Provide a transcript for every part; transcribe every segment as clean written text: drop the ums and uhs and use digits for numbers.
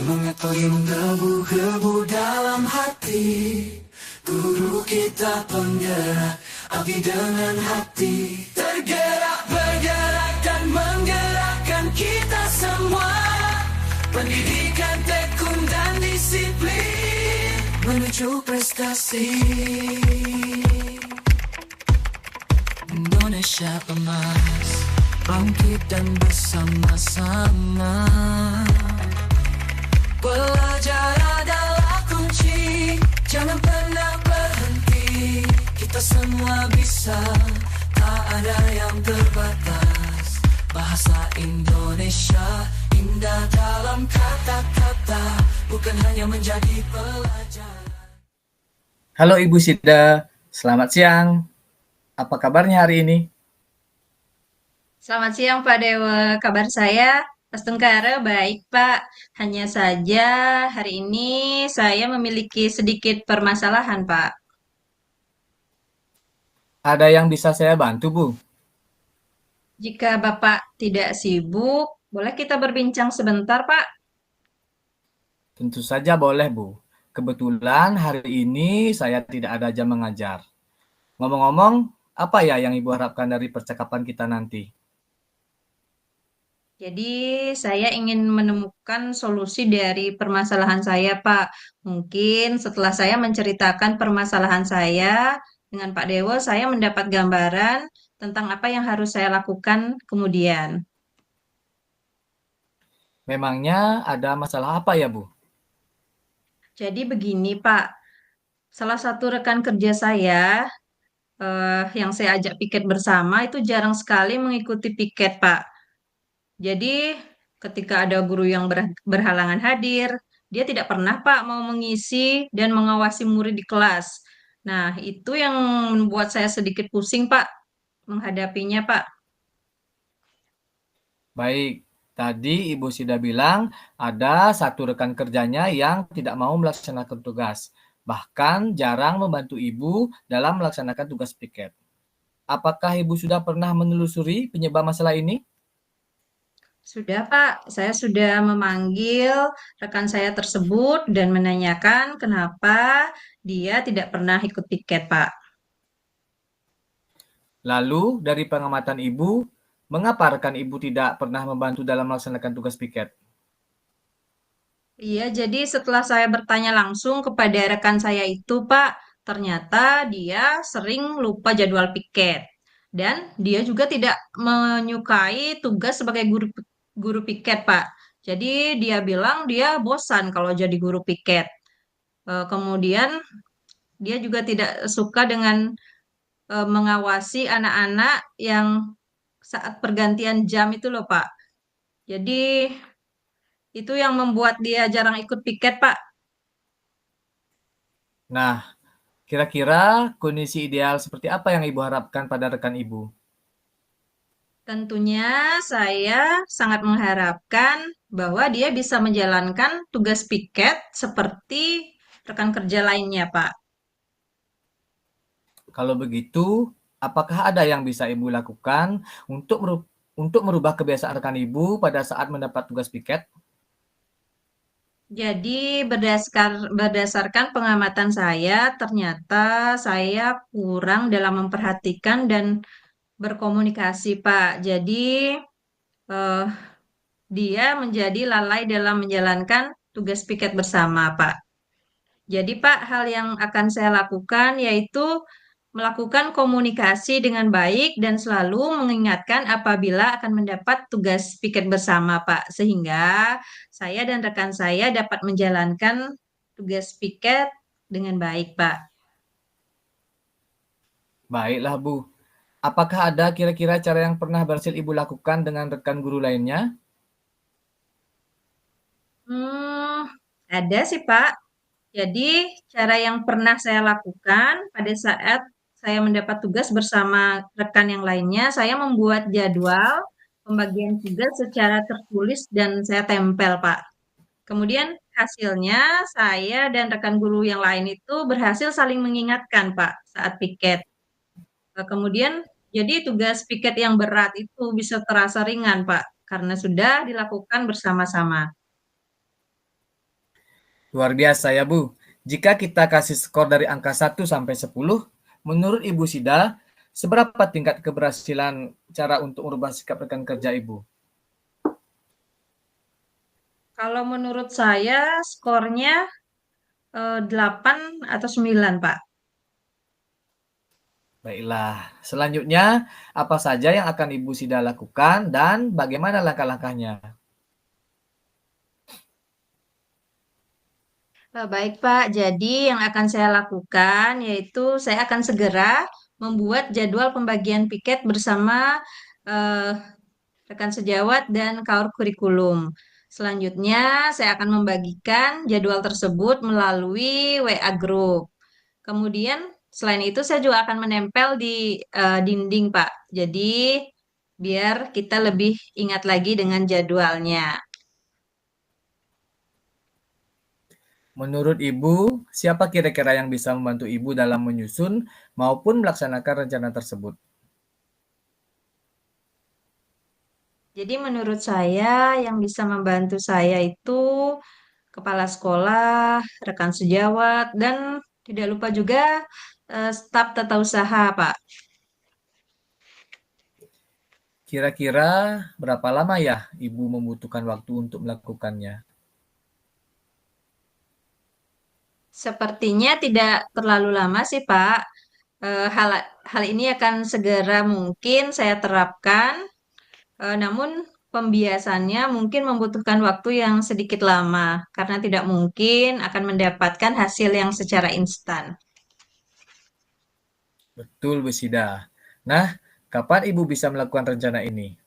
Semangat pagi menggebu-gebu dalam hati. Guru kita penggerak, abdi dengan hati. Tergerak, bergerak dan menggerakkan kita semua. Pendidikan, tekun dan disiplin menuju prestasi. Indonesia emas, bangkit dan bersama-sama. Belajar adalah kunci, jangan pernah berhenti. Kita semua bisa, tak ada yang terbatas. Bahasa Indonesia indah dalam kata-kata, bukan hanya menjadi pelajar. Halo Ibu Sida, selamat siang. Apa kabarnya hari ini? Selamat siang Pak Dewa, kabar saya Astungkara baik Pak. Hanya saja hari ini saya memiliki sedikit permasalahan Pak. Ada yang bisa saya bantu, Bu? Jika Bapak tidak sibuk, boleh kita berbincang sebentar Pak? Tentu saja boleh, Bu. Kebetulan hari ini saya tidak ada jam mengajar. Ngomong-ngomong, apa ya yang Ibu harapkan dari percakapan kita nanti? Jadi saya ingin menemukan solusi dari permasalahan saya Pak. Mungkin setelah saya menceritakan permasalahan saya dengan Pak Dewo, saya mendapat gambaran tentang apa yang harus saya lakukan kemudian. Memangnya ada masalah apa ya, Bu? Jadi begini Pak, salah satu rekan kerja saya yang saya ajak piket bersama itu jarang sekali mengikuti piket Pak. Jadi ketika ada guru yang berhalangan hadir, dia tidak pernah Pak mau mengisi dan mengawasi murid di kelas. Nah, itu yang membuat saya sedikit pusing Pak menghadapinya Pak. Baik, tadi Ibu Sida bilang ada satu rekan kerjanya yang tidak mau melaksanakan tugas. Bahkan jarang membantu Ibu dalam melaksanakan tugas piket. Apakah Ibu sudah pernah menelusuri penyebab masalah ini? Sudah Pak, saya sudah memanggil rekan saya tersebut dan menanyakan kenapa dia tidak pernah ikut piket Pak. Lalu, dari pengamatan Ibu, mengapa rekan Ibu tidak pernah membantu dalam melaksanakan tugas piket? Iya, jadi setelah saya bertanya langsung kepada rekan saya itu, Pak, ternyata dia sering lupa jadwal piket. Dan dia juga tidak menyukai tugas sebagai guru piket, Pak. Jadi dia bilang dia bosan kalau jadi guru piket. Kemudian dia juga tidak suka dengan mengawasi anak-anak yang saat pergantian jam itu loh, Pak. Jadi itu yang membuat dia jarang ikut piket, Pak. Nah, kira-kira kondisi ideal seperti apa yang Ibu harapkan pada rekan Ibu? Tentunya saya sangat mengharapkan bahwa dia bisa menjalankan tugas piket seperti rekan kerja lainnya, Pak. Kalau begitu, apakah ada yang bisa Ibu lakukan untuk merubah kebiasaan rekan Ibu pada saat mendapat tugas piket? Jadi berdasarkan pengamatan saya, ternyata saya kurang dalam memperhatikan dan berkomunikasi, Pak. Jadi eh, dia menjadi lalai dalam menjalankan tugas piket bersama, Pak. Jadi, Pak, hal yang akan saya lakukan yaitu melakukan komunikasi dengan baik dan selalu mengingatkan apabila akan mendapat tugas piket bersama, Pak, sehingga saya dan rekan saya dapat menjalankan tugas piket dengan baik, Pak. Baiklah, Bu. Apakah ada kira-kira cara yang pernah berhasil Ibu lakukan dengan rekan guru lainnya? Hmm, ada sih, Pak. Jadi, cara yang pernah saya lakukan pada saat saya mendapat tugas bersama rekan yang lainnya, saya membuat jadwal pembagian tugas secara tertulis dan saya tempel, Pak. Kemudian hasilnya saya dan rekan guru yang lain itu berhasil saling mengingatkan, Pak, saat piket. Kemudian jadi tugas piket yang berat itu bisa terasa ringan, Pak, karena sudah dilakukan bersama-sama. Luar biasa ya, Bu. Jika kita kasih skor dari angka 1 sampai 10, menurut Ibu Sida, seberapa tingkat keberhasilan cara untuk merubah sikap rekan kerja Ibu? Kalau menurut saya skornya 8 atau 9, Pak. Baiklah, selanjutnya apa saja yang akan Ibu Sida lakukan dan bagaimana langkah-langkahnya? Baik, Pak. Jadi yang akan saya lakukan yaitu saya akan segera membuat jadwal pembagian piket bersama eh, rekan sejawat dan kaur kurikulum. Selanjutnya, saya akan membagikan jadwal tersebut melalui WA Group. Kemudian, selain itu saya juga akan menempel di dinding, Pak. Jadi, biar kita lebih ingat lagi dengan jadwalnya. Menurut Ibu, siapa kira-kira yang bisa membantu Ibu dalam menyusun maupun melaksanakan rencana tersebut? Jadi, menurut saya yang bisa membantu saya itu kepala sekolah, rekan sejawat, dan tidak lupa juga staf tata usaha, Pak. Kira-kira berapa lama ya Ibu membutuhkan waktu untuk melakukannya? Sepertinya tidak terlalu lama sih, Pak. Hal ini akan segera mungkin saya terapkan, namun pembiasannya mungkin membutuhkan waktu yang sedikit lama karena tidak mungkin akan mendapatkan hasil yang secara instan. Betul, Bu Sida. Nah, kapan Ibu bisa melakukan rencana ini?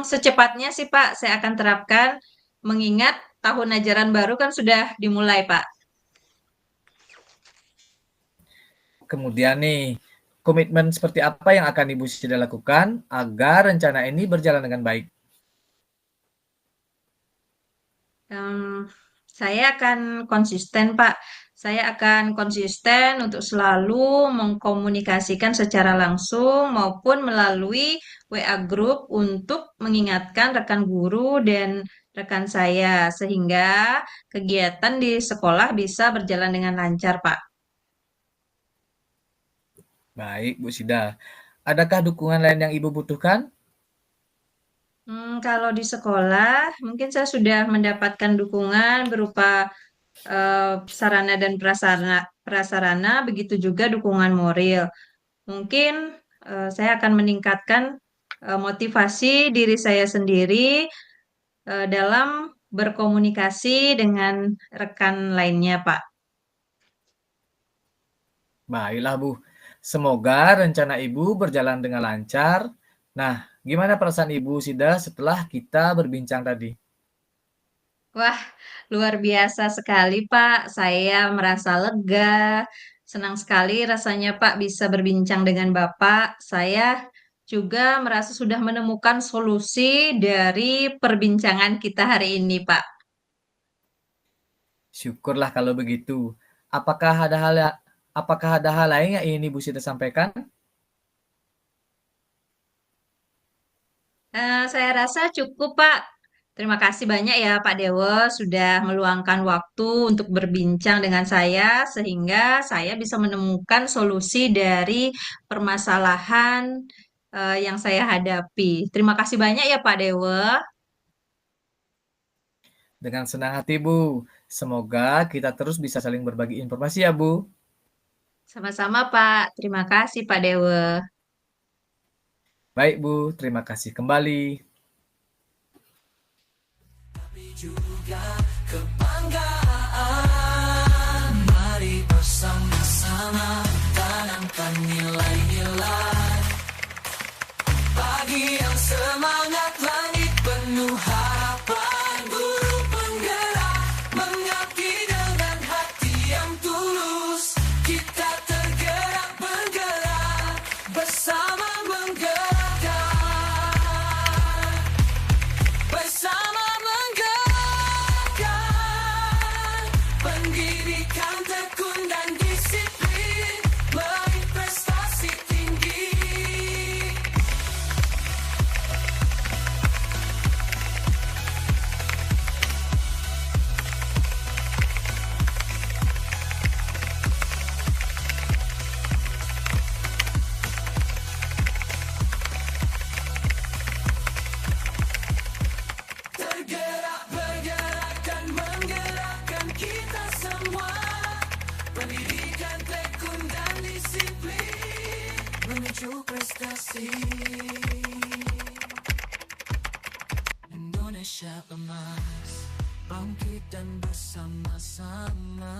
Secepatnya sih, Pak, saya akan terapkan mengingat tahun ajaran baru kan sudah dimulai, Pak. Kemudian nih, komitmen seperti apa yang akan Ibu Sida lakukan agar rencana ini berjalan dengan baik? Em, saya akan konsisten, Pak. Saya akan konsisten untuk selalu mengkomunikasikan secara langsung maupun melalui WA Group untuk mengingatkan rekan guru dan rekan saya sehingga kegiatan di sekolah bisa berjalan dengan lancar, Pak. Baik, Bu Sida. Adakah dukungan lain yang Ibu butuhkan? Kalau di sekolah, mungkin saya sudah mendapatkan dukungan berupa sarana dan prasarana, begitu juga dukungan moral. Mungkin saya akan meningkatkan motivasi diri saya sendiri dalam berkomunikasi dengan rekan lainnya, Pak. Baiklah, Bu. Semoga rencana Ibu berjalan dengan lancar. Nah, gimana perasaan Ibu Sida setelah kita berbincang tadi? Wah, luar biasa sekali, Pak. Saya merasa lega. Senang sekali rasanya, Pak, bisa berbincang dengan Bapak. Saya juga merasa sudah menemukan solusi dari perbincangan kita hari ini, Pak. Syukurlah kalau begitu. Apakah ada hal apakah ada hal lain yang ingin Ibu Sida sampaikan? Saya rasa cukup, Pak. Terima kasih banyak ya, Pak Dewo, sudah meluangkan waktu untuk berbincang dengan saya, sehingga saya bisa menemukan solusi dari permasalahan yang saya hadapi. Terima kasih banyak ya, Pak Dewo. Dengan senang hati, Bu. Semoga kita terus bisa saling berbagi informasi ya, Bu. Sama-sama, Pak. Terima kasih, Pak Dewo. Baik, Bu. Terima kasih kembali. Juga kebanggaan. Mari bersama-sama tanamkan nilai-nilai. Pagi yang semangat, langit penuh harapan. Guru penggerak mengabdi dengan hati yang tulus. Kita tergerak bergerak bersama menggerakkan. Bersama menggerakkan. Pendidikan tekun dan disiplin meraih prestasi tinggi. prestasi. Indonesia emas, bangkit dan bersama-sama.